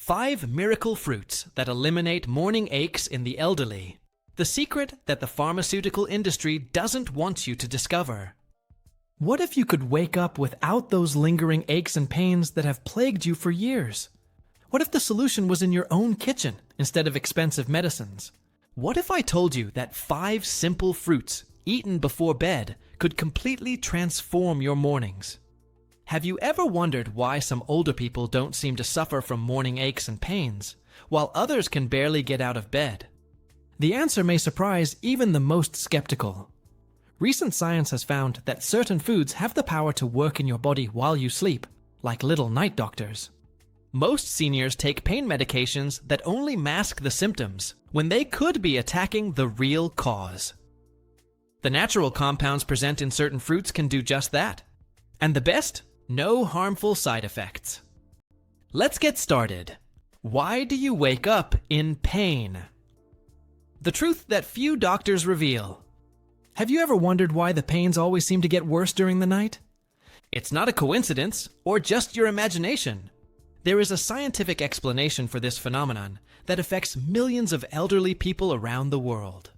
5 miracle fruits that eliminate morning aches in the elderly. The secret that the pharmaceutical industry doesn't want you to discover. What if you could wake up without those lingering aches and pains that have plagued you for years? What if the solution was in your own kitchen instead of expensive medicines? What if I told you that 5 simple fruits eaten before bed could completely transform your mornings? Have you ever wondered why some older people don't seem to suffer from morning aches and pains, while others can barely get out of bed? The answer may surprise even the most skeptical. Recent science has found that certain foods have the power to work in your body while you sleep, like little night doctors. Most seniors take pain medications that only mask the symptoms, when they could be attacking the real cause. The natural compounds present in certain fruits can do just that. And the best? No harmful side effects. Let's get started. Why do you wake up in pain? The truth that few doctors reveal. Have you ever wondered why the pains always seem to get worse during the night? It's not a coincidence or just your imagination. There is a scientific explanation for this phenomenon that affects millions of elderly people around the world.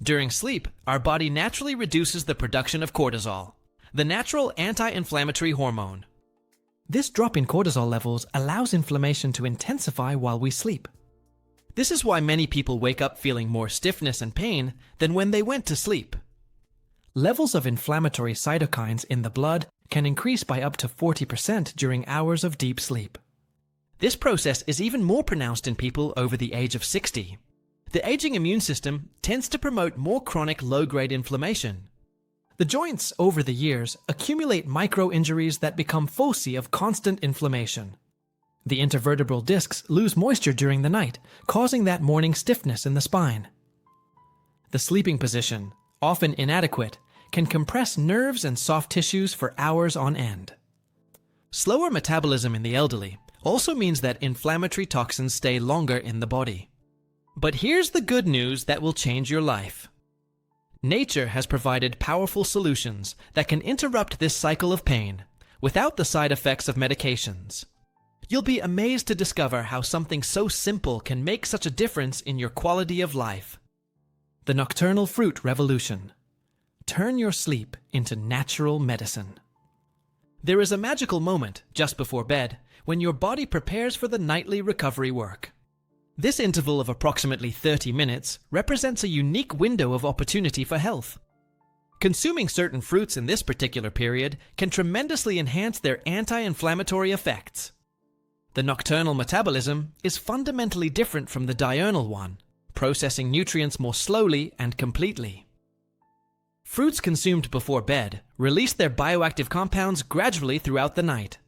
During sleep, our body naturally reduces the production of cortisol, the natural anti-inflammatory hormone. This drop in cortisol levels allows inflammation to intensify while we sleep. This is why many people wake up feeling more stiffness and pain than when they went to sleep. Levels of inflammatory cytokines in the blood can increase by up to 40% during hours of deep sleep. This process is even more pronounced in people over the age of 60. The aging immune system tends to promote more chronic low-grade inflammation. The joints, over the years, accumulate micro-injuries that become foci of constant inflammation. The intervertebral discs lose moisture during the night, causing that morning stiffness in the spine. The sleeping position, often inadequate, can compress nerves and soft tissues for hours on end. Slower metabolism in the elderly also means that inflammatory toxins stay longer in the body. But here's the good news that will change your life. Nature has provided powerful solutions that can interrupt this cycle of pain without the side effects of medications. You'll be amazed to discover how something so simple can make such a difference in your quality of life. The Nocturnal Fruit Revolution. Turn your sleep into natural medicine. There is a magical moment just before bed when your body prepares for the nightly recovery work. This interval of approximately 30 minutes represents a unique window of opportunity for health. Consuming certain fruits in this particular period can tremendously enhance their anti-inflammatory effects. The nocturnal metabolism is fundamentally different from the diurnal one, processing nutrients more slowly and completely. Fruits consumed before bed release their bioactive compounds gradually throughout the night.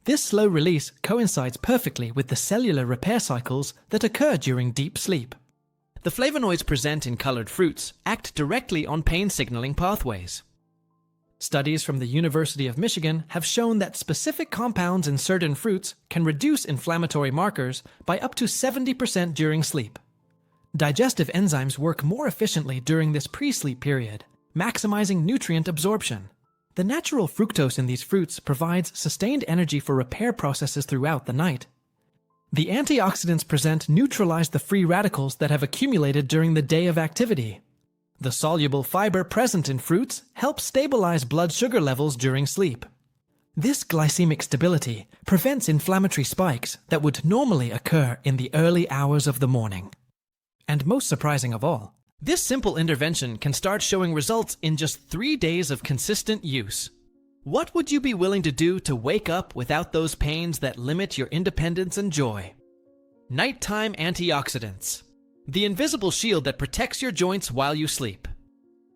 This slow release coincides perfectly with the cellular repair cycles that occur during deep sleep. The flavonoids present in colored fruits act directly on pain signaling pathways. Studies from the University of Michigan have shown that specific compounds in certain fruits can reduce inflammatory markers by up to 70% during sleep. Digestive enzymes work more efficiently during this pre-sleep period, maximizing nutrient absorption. The natural fructose in these fruits provides sustained energy for repair processes throughout the night. The antioxidants present neutralize the free radicals that have accumulated during the day of activity. The soluble fiber present in fruits helps stabilize blood sugar levels during sleep. This glycemic stability prevents inflammatory spikes that would normally occur in the early hours of the morning. And most surprising of all, this simple intervention can start showing results in just 3 days of consistent use. What would you be willing to do to wake up without those pains that limit your independence and joy? Nighttime antioxidants. The invisible shield that protects your joints while you sleep.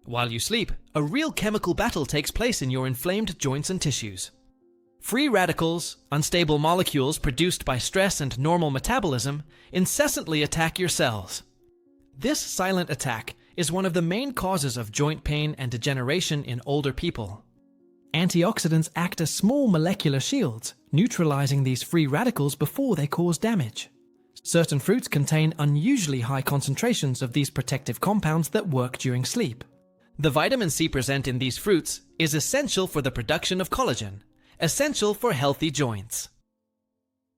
While you sleep, a real chemical battle takes place in your inflamed joints and tissues. Free radicals, unstable molecules produced by stress and normal metabolism, incessantly attack your cells. This silent attack is one of the main causes of joint pain and degeneration in older people. Antioxidants act as small molecular shields, neutralizing these free radicals before they cause damage. Certain fruits contain unusually high concentrations of these protective compounds that work during sleep. The vitamin C present in these fruits is essential for the production of collagen, essential for healthy joints.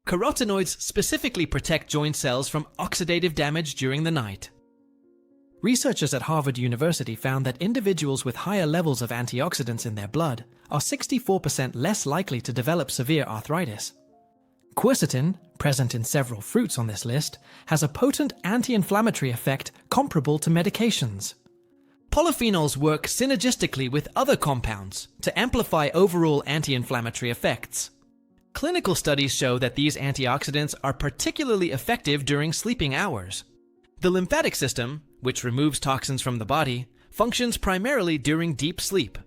Carotenoids specifically protect joint cells from oxidative damage during the night. Researchers at Harvard University found that individuals with higher levels of antioxidants in their blood are 64% less likely to develop severe arthritis. Quercetin, present in several fruits on this list, has a potent anti-inflammatory effect comparable to medications. Polyphenols work synergistically with other compounds to amplify overall anti-inflammatory effects. Clinical studies show that these antioxidants are particularly effective during sleeping hours. The lymphatic system, which removes toxins from the body, functions primarily during deep sleep.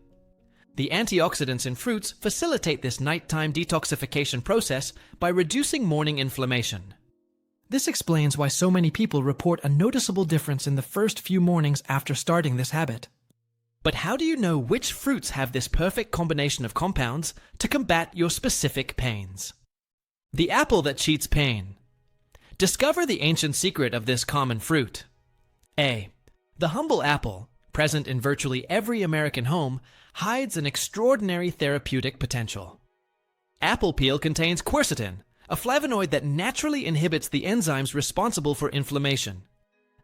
The antioxidants in fruits facilitate this nighttime detoxification process by reducing morning inflammation. This explains why so many people report a noticeable difference in the first few mornings after starting this habit. But how do you know which fruits have this perfect combination of compounds to combat your specific pains? The apple that cheats pain. Discover the ancient secret of this common fruit. A. The humble apple, present in virtually every American home, hides an extraordinary therapeutic potential. Apple peel contains quercetin, a flavonoid that naturally inhibits the enzymes responsible for inflammation.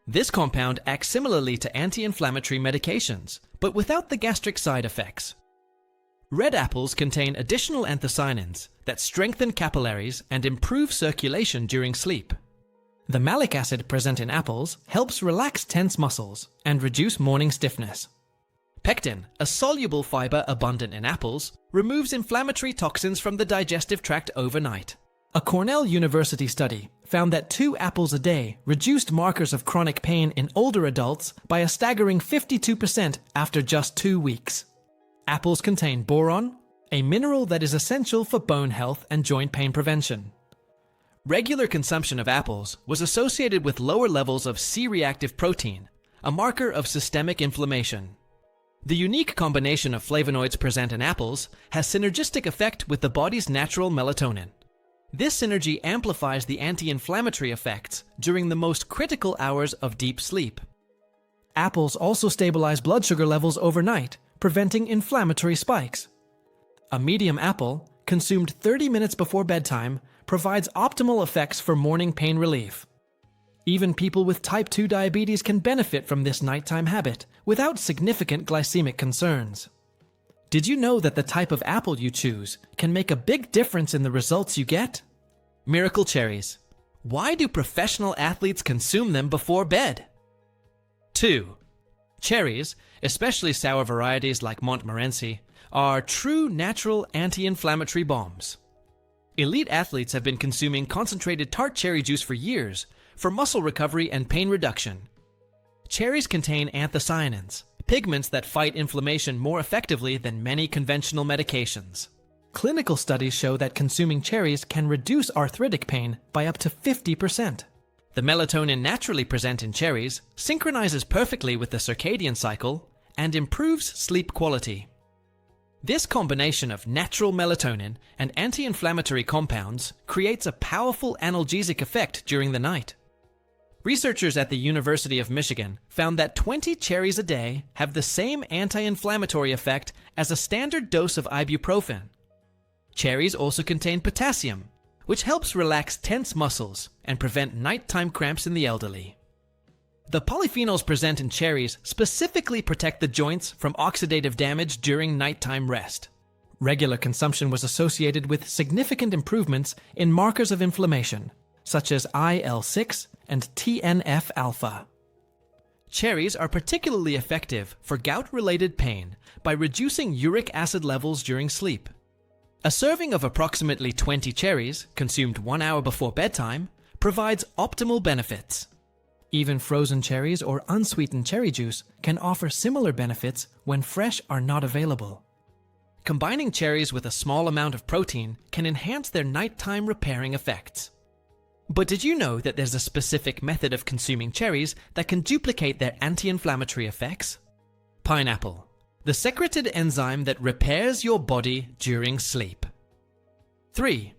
This compound acts similarly to anti-inflammatory medications, but without the gastric side effects. Red apples contain additional anthocyanins that strengthen capillaries and improve circulation during sleep. The malic acid present in apples helps relax tense muscles and reduce morning stiffness. Pectin, a soluble fiber abundant in apples, removes inflammatory toxins from the digestive tract overnight. A Cornell University study found that 2 apples a day reduced markers of chronic pain in older adults by a staggering 52% after just 2 weeks. Apples contain boron, a mineral that is essential for bone health and joint pain prevention. Regular consumption of apples was associated with lower levels of C-reactive protein, a marker of systemic inflammation. The unique combination of flavonoids present in apples has synergistic effect with the body's natural melatonin. This synergy amplifies the anti-inflammatory effects during the most critical hours of deep sleep. Apples also stabilize blood sugar levels overnight, preventing inflammatory spikes. A medium apple, consumed 30 minutes before bedtime, provides optimal effects for morning pain relief. Even people with type 2 diabetes can benefit from this nighttime habit without significant glycemic concerns. Did you know that the type of apple you choose can make a big difference in the results you get? Miracle cherries. Why do professional athletes consume them before bed? 2. Cherries, especially sour varieties like Montmorency, are true natural anti-inflammatory bombs. Elite athletes have been consuming concentrated tart cherry juice for years for muscle recovery and pain reduction. Cherries contain anthocyanins, pigments that fight inflammation more effectively than many conventional medications. Clinical studies show that consuming cherries can reduce arthritic pain by up to 50%. The melatonin naturally present in cherries synchronizes perfectly with the circadian cycle and improves sleep quality. This combination of natural melatonin and anti-inflammatory compounds creates a powerful analgesic effect during the night. Researchers at the University of Michigan found that 20 cherries a day have the same anti-inflammatory effect as a standard dose of ibuprofen. Cherries also contain potassium, which helps relax tense muscles and prevent nighttime cramps in the elderly. The polyphenols present in cherries specifically protect the joints from oxidative damage during nighttime rest. Regular consumption was associated with significant improvements in markers of inflammation, such as IL-6 and TNF-alpha. Cherries are particularly effective for gout-related pain by reducing uric acid levels during sleep. A serving of approximately 20 cherries, consumed 1 hour before bedtime, provides optimal benefits. Even frozen cherries or unsweetened cherry juice can offer similar benefits when fresh are not available. Combining cherries with a small amount of protein can enhance their nighttime repairing effects. But did you know that there's a specific method of consuming cherries that can duplicate their anti-inflammatory effects? Pineapple, the secreted enzyme that repairs your body during sleep. 3.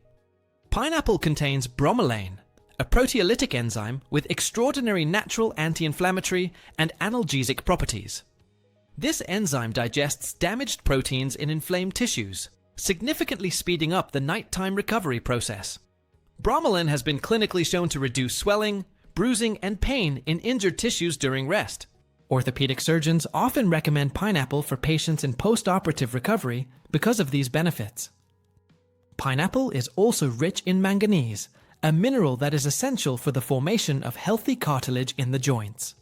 Pineapple contains bromelain, a proteolytic enzyme with extraordinary natural anti-inflammatory and analgesic properties. This enzyme digests damaged proteins in inflamed tissues, significantly speeding up the nighttime recovery process. Bromelain has been clinically shown to reduce swelling, bruising, and pain in injured tissues during rest. Orthopedic surgeons often recommend pineapple for patients in post-operative recovery because of these benefits. Pineapple is also rich in manganese, a mineral that is essential for the formation of healthy cartilage in the joints.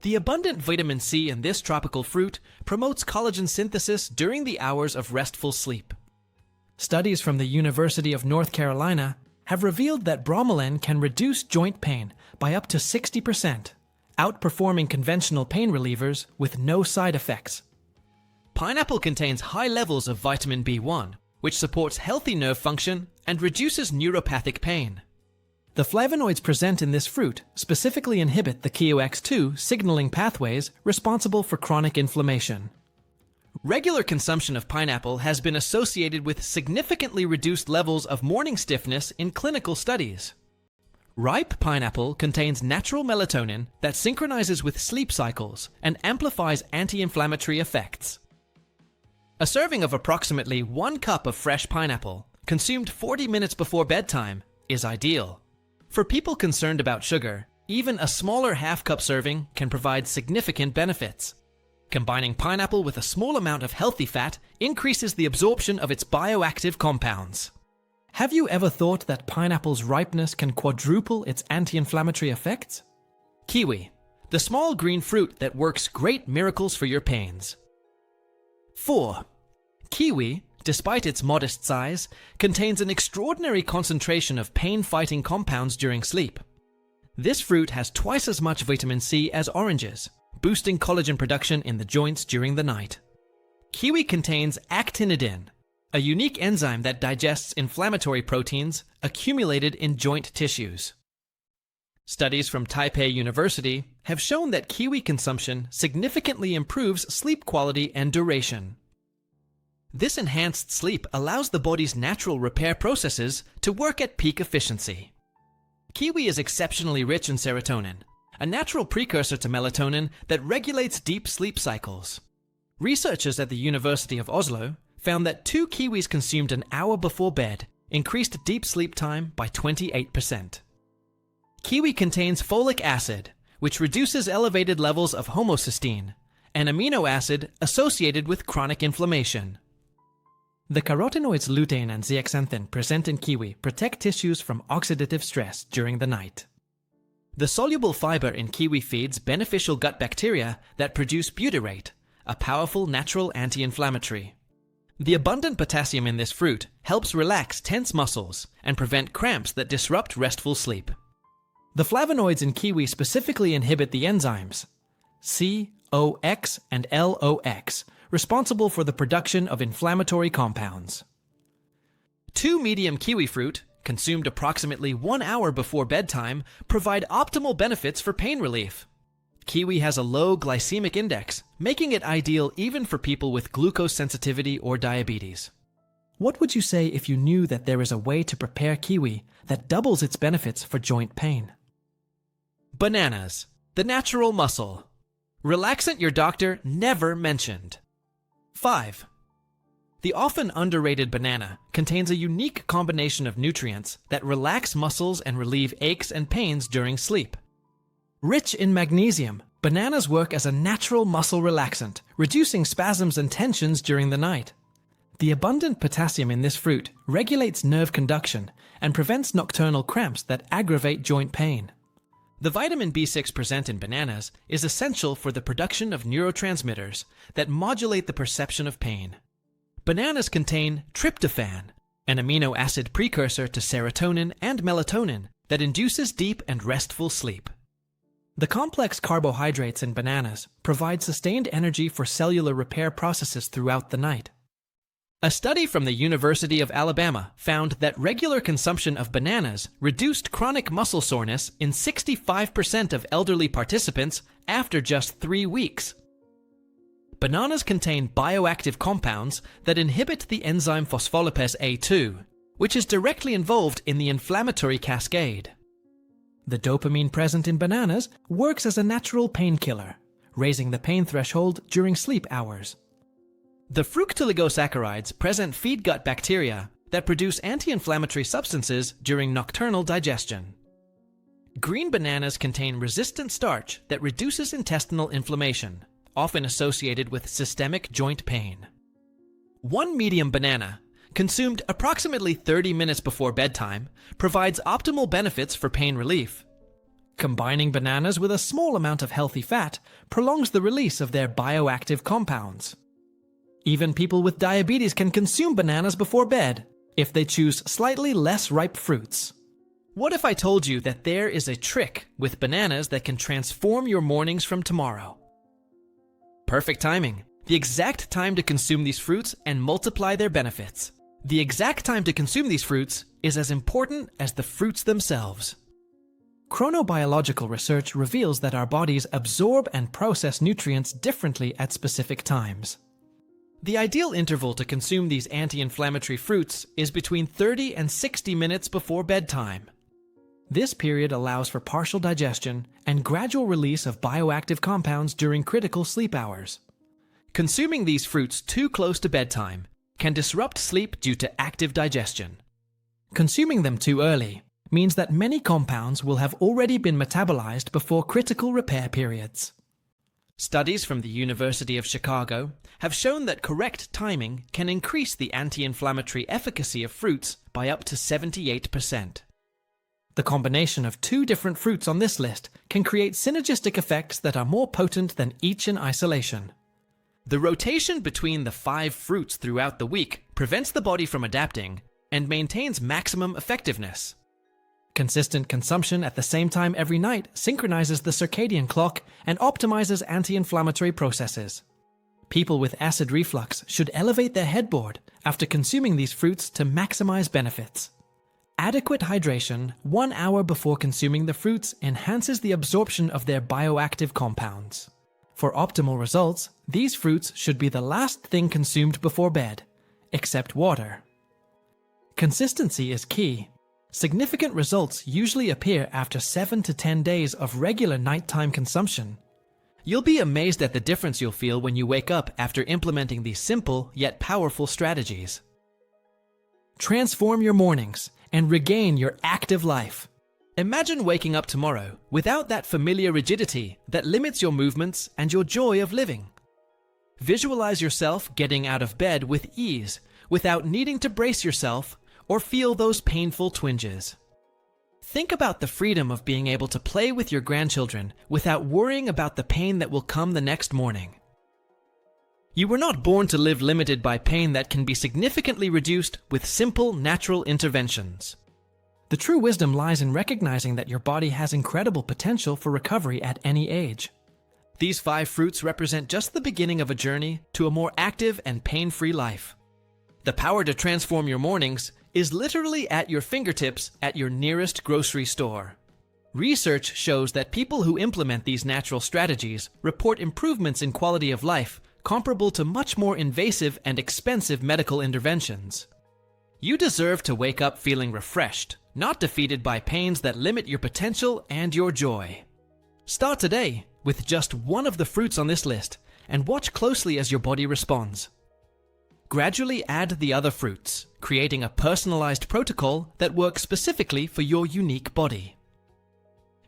The abundant vitamin C in this tropical fruit promotes collagen synthesis during the hours of restful sleep. Studies from the University of North Carolina have revealed that bromelain can reduce joint pain by up to 60%, outperforming conventional pain relievers with no side effects. Pineapple contains high levels of vitamin B1, which supports healthy nerve function and reduces neuropathic pain. The flavonoids present in this fruit specifically inhibit the KOX2 signaling pathways responsible for chronic inflammation. Regular consumption of pineapple has been associated with significantly reduced levels of morning stiffness in clinical studies. Ripe pineapple contains natural melatonin that synchronizes with sleep cycles and amplifies anti-inflammatory effects. A serving of approximately 1 cup of fresh pineapple, consumed 40 minutes before bedtime, is ideal. For people concerned about sugar, even a smaller half-cup serving can provide significant benefits. Combining pineapple with a small amount of healthy fat increases the absorption of its bioactive compounds. Have you ever thought that pineapple's ripeness can quadruple its anti-inflammatory effects? Kiwi, the small green fruit that works great miracles for your pains. 4. Kiwi, despite its modest size, contains an extraordinary concentration of pain-fighting compounds during sleep. This fruit has twice as much vitamin C as oranges, boosting collagen production in the joints during the night. Kiwi contains actinidin, a unique enzyme that digests inflammatory proteins accumulated in joint tissues. Studies from Taipei University have shown that kiwi consumption significantly improves sleep quality and duration. This enhanced sleep allows the body's natural repair processes to work at peak efficiency. Kiwi is exceptionally rich in serotonin, a natural precursor to melatonin that regulates deep sleep cycles. Researchers at the University of Oslo found that 2 kiwis consumed an hour before bed increased deep sleep time by 28%. Kiwi contains folic acid, which reduces elevated levels of homocysteine, an amino acid associated with chronic inflammation. The carotenoids lutein and zeaxanthin present in kiwi protect tissues from oxidative stress during the night. The soluble fiber in kiwi feeds beneficial gut bacteria that produce butyrate, a powerful natural anti-inflammatory. The abundant potassium in this fruit helps relax tense muscles and prevent cramps that disrupt restful sleep. The flavonoids in kiwi specifically inhibit the enzymes COX and LOX, responsible for the production of inflammatory compounds. 2 medium kiwi fruit, consumed approximately 1 hour before bedtime, provide optimal benefits for pain relief. Kiwi has a low glycemic index, making it ideal even for people with glucose sensitivity or diabetes. What would you say if you knew that there is a way to prepare kiwi that doubles its benefits for joint pain? Bananas, the natural muscle. Relaxant your doctor never mentioned. 5. The often underrated banana contains a unique combination of nutrients that relax muscles and relieve aches and pains during sleep. Rich in magnesium, bananas work as a natural muscle relaxant, reducing spasms and tensions during the night. The abundant potassium in this fruit regulates nerve conduction and prevents nocturnal cramps that aggravate joint pain. The vitamin B6 present in bananas is essential for the production of neurotransmitters that modulate the perception of pain. Bananas contain tryptophan, an amino acid precursor to serotonin and melatonin that induces deep and restful sleep. The complex carbohydrates in bananas provide sustained energy for cellular repair processes throughout the night. A study from the University of Alabama found that regular consumption of bananas reduced chronic muscle soreness in 65% of elderly participants after just 3 weeks. Bananas contain bioactive compounds that inhibit the enzyme phospholipase A2, which is directly involved in the inflammatory cascade. The dopamine present in bananas works as a natural painkiller, raising the pain threshold during sleep hours. The fructooligosaccharides present feed gut bacteria that produce anti-inflammatory substances during nocturnal digestion. Green bananas contain resistant starch that reduces intestinal inflammation, often associated with systemic joint pain. One medium banana, consumed approximately 30 minutes before bedtime, provides optimal benefits for pain relief. Combining bananas with a small amount of healthy fat prolongs the release of their bioactive compounds. Even people with diabetes can consume bananas before bed if they choose slightly less ripe fruits. What if I told you that there is a trick with bananas that can transform your mornings from tomorrow? Perfect timing. The exact time to consume these fruits and multiply their benefits. The exact time to consume these fruits is as important as the fruits themselves. Chronobiological research reveals that our bodies absorb and process nutrients differently at specific times. The ideal interval to consume these anti-inflammatory fruits is between 30 and 60 minutes before bedtime. This period allows for partial digestion and gradual release of bioactive compounds during critical sleep hours. Consuming these fruits too close to bedtime can disrupt sleep due to active digestion. Consuming them too early means that many compounds will have already been metabolized before critical repair periods. Studies from the University of Chicago have shown that correct timing can increase the anti-inflammatory efficacy of fruits by up to 78%. The combination of two different fruits on this list can create synergistic effects that are more potent than each in isolation. The rotation between the 5 fruits throughout the week prevents the body from adapting and maintains maximum effectiveness. Consistent consumption at the same time every night synchronizes the circadian clock and optimizes anti-inflammatory processes. People with acid reflux should elevate their headboard after consuming these fruits to maximize benefits. Adequate hydration 1 hour before consuming the fruits enhances the absorption of their bioactive compounds. For optimal results, these fruits should be the last thing consumed before bed, except water. Consistency is key. Significant results usually appear after 7 to 10 days of regular nighttime consumption. You'll be amazed at the difference you'll feel when you wake up after implementing these simple yet powerful strategies. Transform your mornings and regain your active life. Imagine waking up tomorrow without that familiar rigidity that limits your movements and your joy of living. Visualize yourself getting out of bed with ease without needing to brace yourself or feel those painful twinges. Think about the freedom of being able to play with your grandchildren without worrying about the pain that will come the next morning. You were not born to live limited by pain that can be significantly reduced with simple, natural interventions. The true wisdom lies in recognizing that your body has incredible potential for recovery at any age. These 5 fruits represent just the beginning of a journey to a more active and pain-free life. The power to transform your mornings is literally at your fingertips at your nearest grocery store. Research shows that people who implement these natural strategies report improvements in quality of life comparable to much more invasive and expensive medical interventions. You deserve to wake up feeling refreshed, not defeated by pains that limit your potential and your joy. Start today with just one of the fruits on this list and watch closely as your body responds. Gradually add the other fruits, creating a personalized protocol that works specifically for your unique body.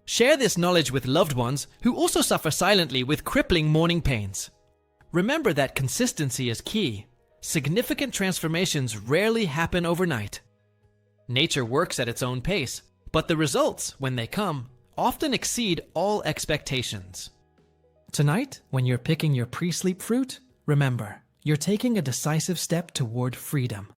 Share this knowledge with loved ones who also suffer silently with crippling morning pains. Remember that consistency is key. Significant transformations rarely happen overnight. Nature works at its own pace, but the results, when they come, often exceed all expectations. Tonight, when you're picking your pre-sleep fruit, remember, you're taking a decisive step toward freedom.